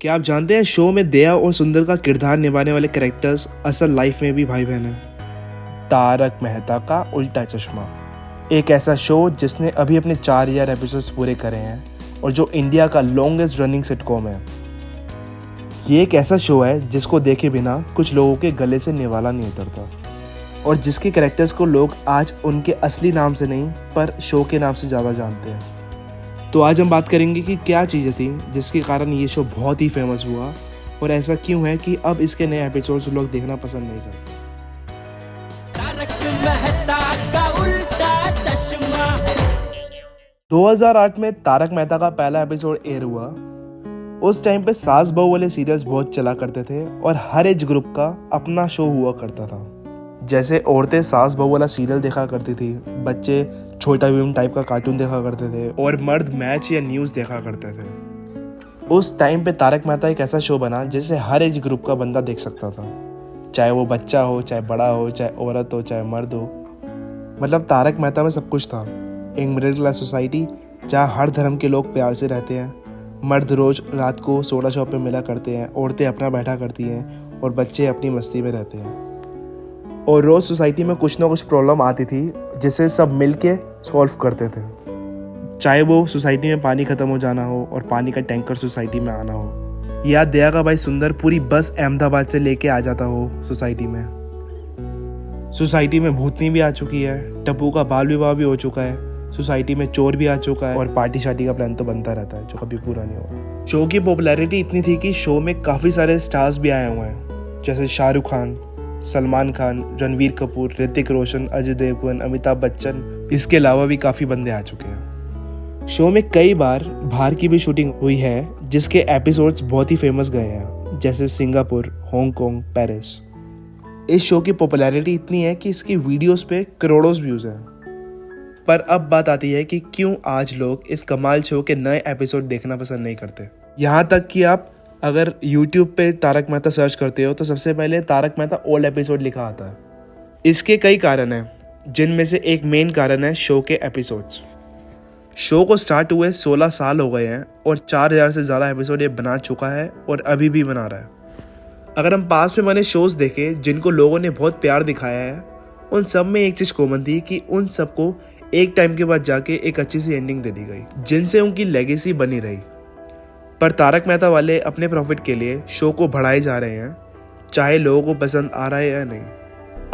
क्या आप जानते हैं शो में दया और सुंदर का किरदार निभाने वाले कैरेक्टर्स असल लाइफ में भी भाई बहन हैं। तारक मेहता का उल्टा चश्मा एक ऐसा शो जिसने अभी अपने 4,000 एपिसोड्स पूरे करे हैं और जो इंडिया का लॉन्गेस्ट रनिंग सिटकॉम है। ये एक ऐसा शो है जिसको देखे बिना कुछ लोगों के गले से निवाला नहीं उतरता और जिसके कैरेक्टर्स को लोग आज उनके असली नाम से नहीं पर शो के नाम से ज़्यादा जानते हैं। तो आज हम बात करेंगे कि क्या चीज़ें थी जिसके कारण ये शो बहुत ही फेमस हुआ और ऐसा क्यों है कि अब इसके नए एपिसोड्स लोग देखना पसंद नहीं करते। तारक मेहता का उल्टा चश्मा 2008 में तारक मेहता का पहला एपिसोड एयर हुआ। उस टाइम पे सास बहू वाले सीरियल्स बहुत चला करते थे और हर एज ग्रुप का अपना शो हुआ करता था। जैसे औरतें सास बहू वाला सीरियल देखा करती थी, बच्चे छोटा भीम टाइप का कार्टून देखा करते थे और मर्द मैच या न्यूज़ देखा करते थे। उस टाइम पे तारक मेहता एक ऐसा शो बना जिसे हर एज ग्रुप का बंदा देख सकता था, चाहे वो बच्चा हो, चाहे बड़ा हो, चाहे औरत हो, चाहे मर्द हो। मतलब तारक मेहता में सब कुछ था। एक मिडिल क्लास सोसाइटी जहाँ हर धर्म के लोग प्यार से रहते हैं। मर्द रोज रात को सोडा शॉप में मिला करते हैं, औरतें अपना बैठा करती हैं और बच्चे अपनी मस्ती में रहते हैं। और रोज़ सोसाइटी में कुछ ना कुछ प्रॉब्लम आती थी जिसे सब मिल के सॉल्व करते थे, चाहे वो सोसाइटी में पानी ख़त्म हो जाना हो और पानी का टैंकर सोसाइटी में आना हो, या दया का भाई सुंदर पूरी बस अहमदाबाद से लेके आ जाता हो सोसाइटी में। सोसाइटी में भूतनी भी आ चुकी है, टप्पू का बाल विवाह भी हो चुका है, सोसाइटी में चोर भी आ चुका है और पार्टी शादी का प्लान तो बनता रहता है जो कभी पूरा नहीं हुआ। शो की पॉपुलैरिटी इतनी थी कि शो में काफ़ी सारे स्टार्स भी आए हुए हैं, जैसे शाहरुख खान, सलमान खान, रणवीर कपूर, ऋतिक रोशन, अजय देवगन, अमिताभ बच्चन, इसके अलावा भी काफ़ी बंदे आ चुके हैं। शो में कई बार बाहर की भी शूटिंग हुई है जिसके एपिसोड्स बहुत ही फेमस गए हैं, जैसे सिंगापुर, हांगकांग, पेरिस। इस शो की पॉपुलैरिटी इतनी है कि इसकी वीडियोस पे करोड़ों व्यूज़ हैं। पर अब बात आती है कि क्यों आज लोग इस कमाल शो के नए एपिसोड देखना पसंद नहीं करते। यहाँ तक कि आप अगर YouTube पे तारक मेहता सर्च करते हो तो सबसे पहले तारक मेहता ओल्ड एपिसोड लिखा आता है। इसके कई कारण हैं, जिनमें से एक मेन कारण है शो के एपिसोड्स। शो को स्टार्ट हुए 16 साल हो गए हैं और 4,000 से ज़्यादा एपिसोड ये बना चुका है और अभी भी बना रहा है। अगर हम पास में बने शोज़ देखें जिनको लोगों ने बहुत प्यार दिखाया है, उन सब में एक चीज़ कॉमन थी कि उन सबको एक टाइम के बाद जाके एक अच्छी सी एंडिंग दे दी गई जिनसे उनकी लेगेसी बनी रही। पर तारक मेहता वाले अपने प्रॉफिट के लिए शो को बढ़ाए जा रहे हैं, चाहे लोगों को पसंद आ रहा है या नहीं।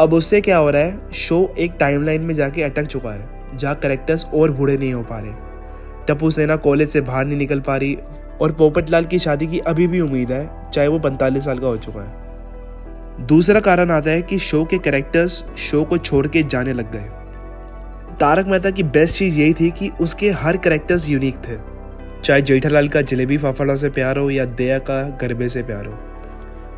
अब उससे क्या हो रहा है, शो एक टाइमलाइन में जाके अटक चुका है जहाँ कैरेक्टर्स और बूढ़े नहीं हो पा रहे। टप्पू सेना कॉलेज से बाहर नहीं निकल पा रही और पोपटलाल की शादी की अभी भी उम्मीद है, चाहे वो 45 साल का हो चुका है। दूसरा कारण आता है कि शो के कैरेक्टर्स शो को छोड़ के जाने लग गए। तारक मेहता की बेस्ट चीज़ यही थी कि उसके हर कैरेक्टर्स यूनिक थे, चाहे जेठालाल का जलेबी फाफड़ा से प्यार हो या दया का गरबे से प्यार हो।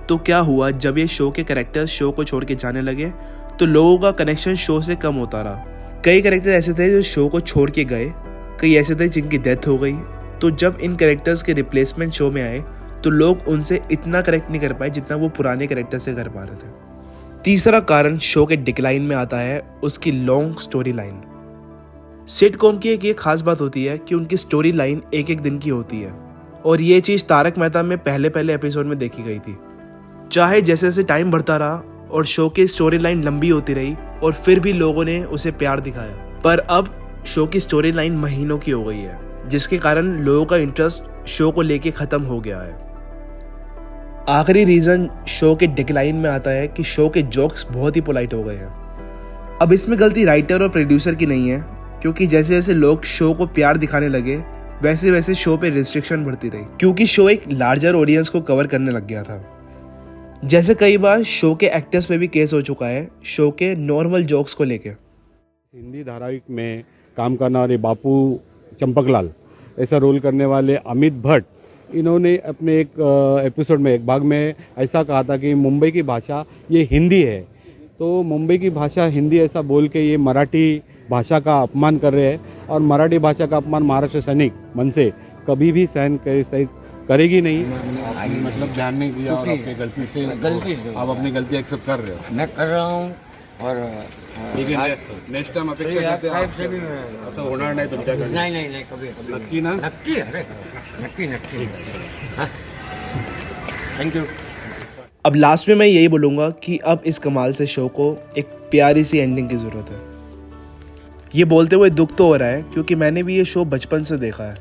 तो क्या हुआ, जब ये शो के कैरेक्टर्स शो को छोड़ के जाने लगे तो लोगों का कनेक्शन शो से कम होता रहा। कई कैरेक्टर ऐसे थे जो शो को छोड़ के गए, कई ऐसे थे जिनकी डेथ हो गई। तो जब इन कैरेक्टर्स के रिप्लेसमेंट शो में आए तो लोग उनसे इतना कनेक्ट नहीं कर पाए जितना वो पुराने कैरेक्टर से कर पा रहे थे। तीसरा कारण शो के डिक्लाइन में आता है उसकी लॉन्ग स्टोरी लाइन। सिटकॉम की एक ये खास बात होती है कि उनकी स्टोरी लाइन एक एक दिन की होती है और ये चीज़ तारक मेहता में पहले एपिसोड में देखी गई थी। चाहे जैसे जैसे टाइम बढ़ता रहा और शो की स्टोरी लाइन लंबी होती रही और फिर भी लोगों ने उसे प्यार दिखाया, पर अब शो की स्टोरी लाइन महीनों की हो गई है जिसके कारण लोगों का इंटरेस्ट शो को लेके ख़त्म हो गया है। आखिरी रीज़न शो के डिक्लाइन में आता है कि शो के जोक्स बहुत ही पोलाइट हो गए हैं। अब इसमें गलती राइटर और प्रोड्यूसर की नहीं है, क्योंकि जैसे जैसे लोग शो को प्यार दिखाने लगे वैसे वैसे शो पे रिस्ट्रिक्शन बढ़ती रही, क्योंकि शो एक लार्जर ऑडियंस को कवर करने लग गया था। जैसे कई बार शो के एक्टर्स पे भी केस हो चुका है शो के नॉर्मल जोक्स को लेके। हिंदी धारावाहिक में काम करना वाले बापू चंपकलाल, ऐसा रोल करने वाले अमित भट्ट, इन्होंने अपने एक एपिसोड में एक भाग में ऐसा कहा था कि मुंबई की भाषा ये हिंदी है, तो मुंबई की भाषा हिंदी ऐसा बोल के ये मराठी भाषा का अपमान कर रहे हैं और मराठी भाषा का अपमान महाराष्ट्र सैनिक मन से कभी भी सहन करेगी नहीं। मतलब ध्यान नहीं दिया और अपनी गलती से आप अपनी गलती एक्सेप्ट कर रहे हो। मैं कर रहा हूँ और नेक्स्ट टाइम अपेक्षा करते हैं आपसे असं होणार नाही तुमच्याकडे। नहीं कभी नक्की ना? नक्की, अरे नक्की। हाँ। Thank you. अब लास्ट में मैं यही बोलूँगा कि अब इस कमाल से शो को एक प्यारी सी एंडिंग की ज़रूरत है। ये बोलते हुए दुख तो हो रहा है क्योंकि मैंने भी ये शो बचपन से देखा है,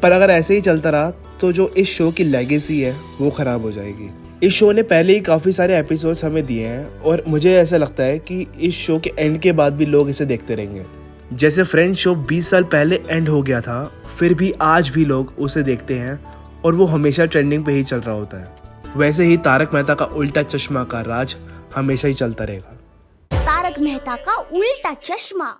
पर अगर ऐसे ही चलता रहा तो जो इस शो की लेगेसी है वो ख़राब हो जाएगी। इस शो ने पहले ही काफ़ी सारे एपिसोड्स हमें दिए हैं और मुझे ऐसा लगता है कि इस शो के एंड के बाद भी लोग इसे देखते रहेंगे। जैसे फ्रेंड्स शो 20 साल पहले एंड हो गया था, फिर भी आज भी लोग उसे देखते हैं और वो हमेशा ट्रेंडिंग पे ही चल रहा होता है। वैसे ही तारक मेहता का उल्टा चश्मा का राज हमेशा ही चलता रहेगा। तारक मेहता का उल्टा चश्मा।